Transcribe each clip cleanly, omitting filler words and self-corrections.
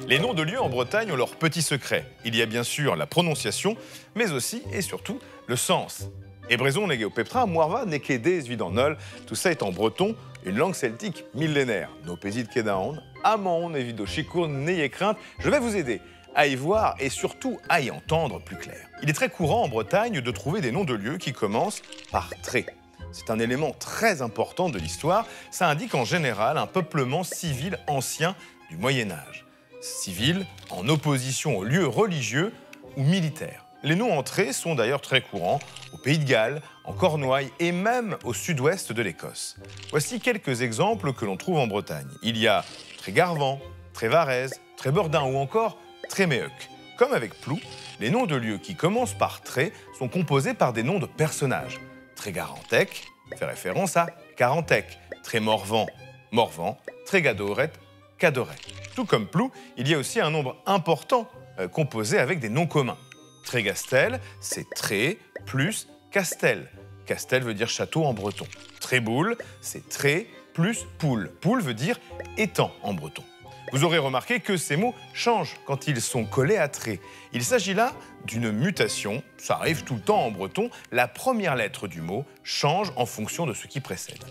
Les noms de lieux en Bretagne ont leurs petits secrets. Il y a bien sûr la prononciation, mais aussi et surtout le sens. Ebrezon nege Peptra, Moirva neke des Vidannol, tout ça est en breton, une langue celtique millénaire. Nos pésides Kedaon, Amon, Evido Chicour, n'ayez crainte, je vais vous aider à y voir et surtout à y entendre plus clair. Il est très courant en Bretagne de trouver des noms de lieux qui commencent par tré. C'est un élément très important de l'histoire. Ça indique en général un peuplement civil ancien du Moyen-Âge. Civil en opposition aux lieux religieux ou militaires. Les noms en tré sont d'ailleurs très courants au Pays de Galles, en Cornouailles et même au sud-ouest de l'Écosse. Voici quelques exemples que l'on trouve en Bretagne. Il y a Trégarvan, Trévarez, Trébeurdin ou encore Tréméeuc. Comme avec Plou, les noms de lieux qui commencent par Tré sont composés par des noms de personnages. Trégarantec fait référence à Carantec, Trémorvan, Morvan, Trégadoret, Cadoret. Tout comme Plou, il y a aussi un nombre important composé avec des noms communs. Trégastel, c'est Tré plus Castel. Castel veut dire château en breton. Tréboul, c'est Tré plus Poule. Poule veut dire étang en breton. Vous aurez remarqué que ces mots changent quand ils sont collés à Tré. Il s'agit là d'une mutation, ça arrive tout le temps en breton, la première lettre du mot change en fonction de ce qui précède.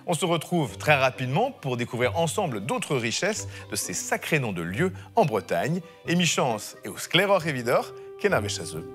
On se retrouve très rapidement pour découvrir ensemble d'autres richesses de ces sacrés noms de lieux en Bretagne. Et mi chance et au scléror évidor, qu'en avait chez eux,